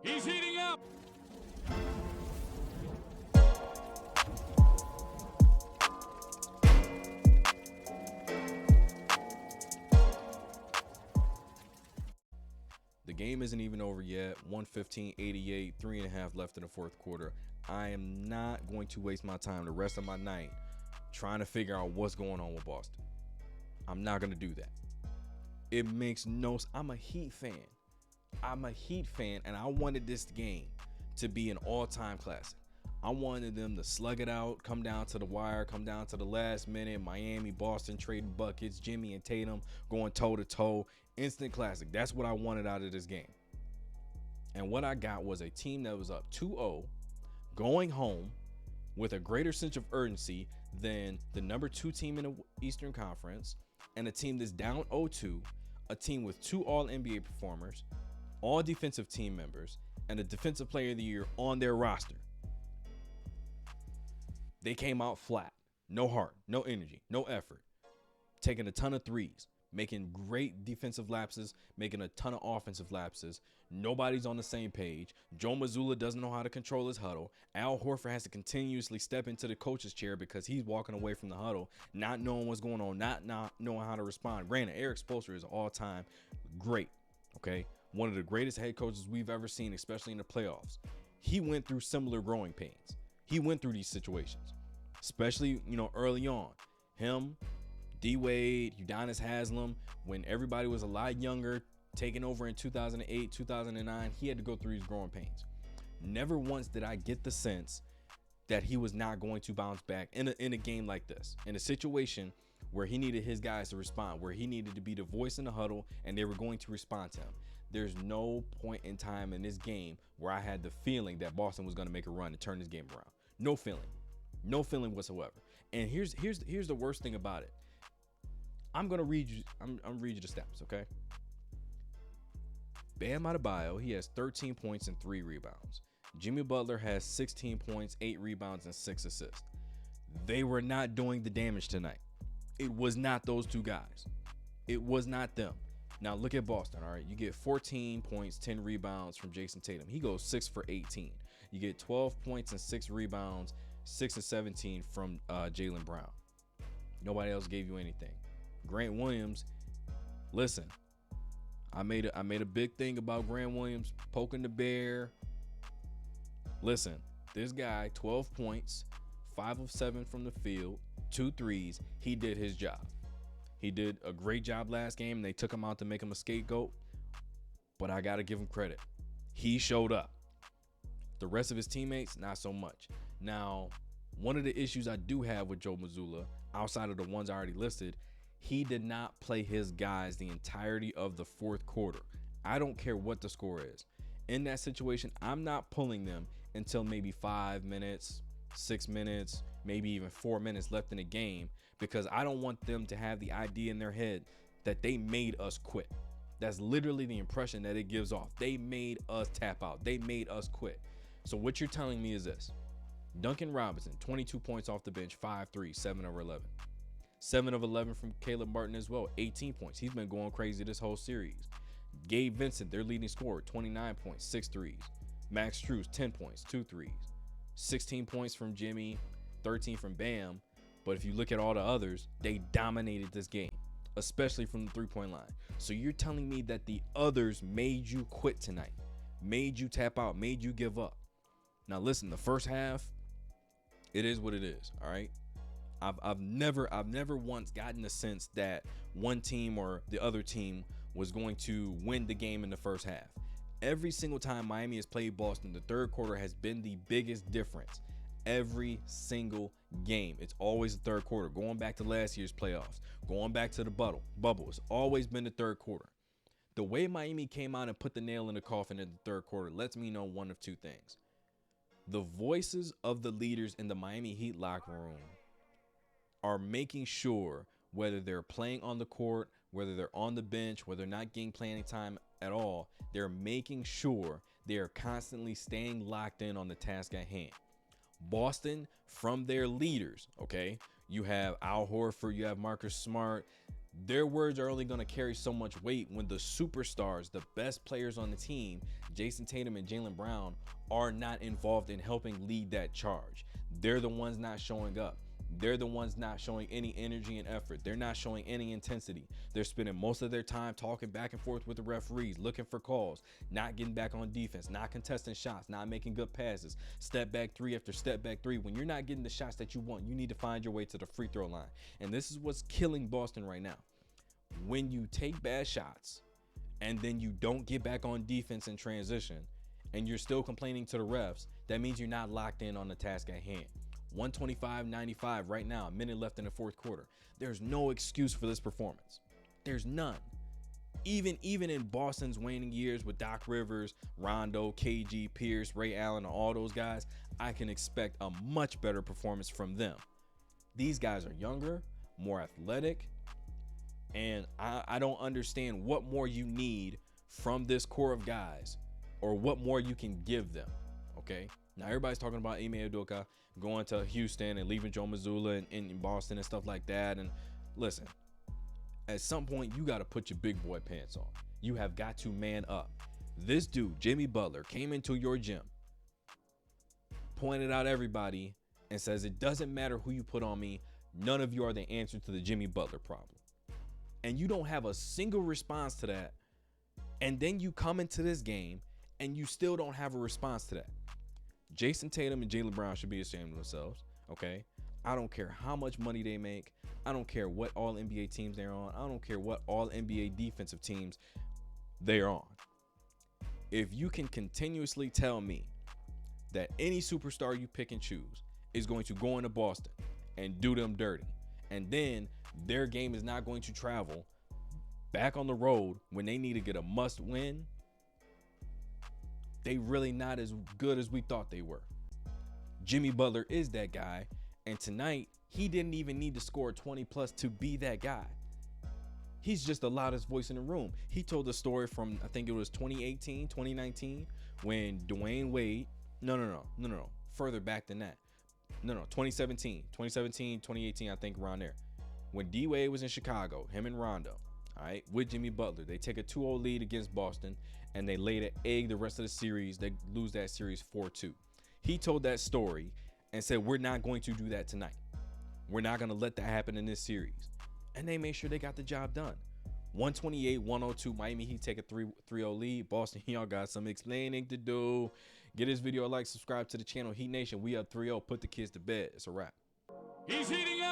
He's heating up. The game isn't even over yet. 115-88, 3.5 left in the fourth quarter. I am not going to waste my time the rest of my night trying to figure out what's going on with Boston. I'm not going to do that. It makes no sense. I'm a Heat fan. And I wanted this game to be an all-time classic. I wanted them to slug it out, come down to the wire, come down to the last minute. Miami, Boston trading buckets, Jimmy and Tatum going toe-to-toe. Instant classic. That's what I wanted out of this game. And what I got was a team that was up 2-0, going home with a greater sense of urgency than the number 2 team in the Eastern Conference, and a team that's down 0-2, a team with 2 All-NBA performers, all defensive team members, and a Defensive Player of the Year on their roster. They came out flat. No heart, no energy, no effort. Taking a ton of threes, making great defensive lapses, making a ton of offensive lapses. Nobody's on the same page. Joe Mazzulla doesn't know how to control his huddle. Al Horford has to continuously step into the coach's chair because he's walking away from the huddle, not knowing what's going on, not knowing how to respond. Granted, Eric Spoelstra is all-time great, okay? One of the greatest head coaches we've ever seen, especially in the playoffs. He went through similar growing pains. He went through these situations, especially, early on. Him, D-Wade, Udonis Haslem, when everybody was a lot younger, taking over in 2008, 2009, he had to go through these growing pains. Never once did I get the sense that he was not going to bounce back in a game like this, in a situation where he needed his guys to respond, where he needed to be the voice in the huddle, and they were going to respond to him. There's no point in time in this game where I had the feeling that Boston was going to make a run and turn this game around. No feeling whatsoever. And here's the worst thing about it. I'm gonna read you the stats, okay? Bam Adebayo, he has 13 points and 3 rebounds. Jimmy Butler has 16 points, 8 rebounds, and 6 assists. They were not doing the damage tonight. It was not those two guys. It was not them. Now look at Boston, all right? You get 14 points, 10 rebounds from Jason Tatum. He goes 6 for 18. You get 12 points and 6 rebounds, 6 and 17 from Jaylen Brown. Nobody else gave you anything. Grant Williams, listen, I made a big thing about Grant Williams poking the bear. Listen, this guy, 12 points, 5 of 7 from the field, 2 threes. He did his job. He did a great job last game. They took him out to make him a scapegoat, but I got to give him credit. He showed up. The rest of his teammates, not so much. Now, one of the issues I do have with Joe Mazzulla, outside of the ones I already listed, he did not play his guys the entirety of the fourth quarter. I don't care what the score is. In that situation, I'm not pulling them until maybe 5 minutes, 6 minutes, maybe even 4 minutes left in the game, because I don't want them to have the idea in their head that they made us quit. That's literally the impression that it gives off. They made us tap out. They made us quit. So what you're telling me is this. Duncan Robinson, 22 points off the bench, 5-3, 7 over 11. 7 of 11 from Caleb Martin as well, 18 points. He's been going crazy this whole series. Gabe Vincent, their leading scorer, 29 points, 6 threes. Max Strus, 10 points, 2 threes. 16 points from Jimmy, 13 from Bam. But if you look at all the others, they dominated this game, especially from the three-point line. So you're telling me that the others made you quit tonight, made you tap out, made you give up. Now listen, the first half, it is what it is, all right? I've never once gotten the sense that one team or the other team was going to win the game in the first half. Every single time Miami has played Boston, the third quarter has been the biggest difference. Every single game, it's always the third quarter. Going back to last year's playoffs, going back to the bubble, it's always been the third quarter. The way Miami came out and put the nail in the coffin in the third quarter lets me know one of two things. The voices of the leaders in the Miami Heat locker room are making sure, whether they're playing on the court, whether they're on the bench, whether they're not getting playing time at all, they're making sure they are constantly staying locked in on the task at hand. Boston, from their leaders, okay, you have Al Horford, you have Marcus Smart, Their words are only going to carry so much weight when the superstars, the best players on the team, Jason Tatum and Jaylen Brown, are not involved in helping lead that charge. They're the ones not showing up. They're the ones not showing any energy and effort. They're not showing any intensity. They're spending most of their time talking back and forth with the referees, looking for calls, not getting back on defense, not contesting shots, not making good passes, step back three after step back three. When you're not getting the shots that you want, you need to find your way to the free throw line. And this is what's killing Boston right now. When you take bad shots and then you don't get back on defense in transition and you're still complaining to the refs, that means you're not locked in on the task at hand. 125-95 right now, a minute left in the fourth quarter. There's no excuse for this performance. There's none. Even in Boston's waning years with Doc Rivers, Rondo, KG, Pierce, Ray Allen, all those guys, I can expect a much better performance from them. These guys are younger, more athletic, and I don't understand what more you need from this core of guys or what more you can give them, okay? Now, everybody's talking about Ime Udoka going to Houston and leaving Joe Mazzulla in Boston and stuff like that. And listen, at some point, you got to put your big boy pants on. You have got to man up. This dude, Jimmy Butler, came into your gym, pointed out everybody, and says, it doesn't matter who you put on me. None of you are the answer to the Jimmy Butler problem. And you don't have a single response to that. And then you come into this game and you still don't have a response to that. Jason Tatum and Jaylen Brown should be ashamed of themselves, okay? I don't care how much money they make. I don't care what all NBA teams they're on. I don't care what all NBA defensive teams they're on. If you can continuously tell me that any superstar you pick and choose is going to go into Boston and do them dirty, and then their game is not going to travel back on the road when they need to get a must win, they really not as good as we thought they were. Jimmy Butler is that guy, and tonight he didn't even need to score 20 plus to be that guy. He's just the loudest voice in the room. He told the story from, I think it was 2018, 2019, when Dwayne Wade, no, further back than that. 2017, 2018, I think around there. When D Wade was in Chicago, him and Rondo, all right, with Jimmy Butler, they take a 2-0 lead against Boston, and they lay the egg the rest of the series. They lose that series 4-2. He told that story and said, we're not going to do that tonight. We're not going to let that happen in this series. And they made sure they got the job done. 128-102, Miami Heat take a 3-0 lead. Boston, y'all got some explaining to do. Get this video a like, subscribe to the channel. Heat Nation, we up 3-0. Put the kids to bed. It's a wrap. He's eating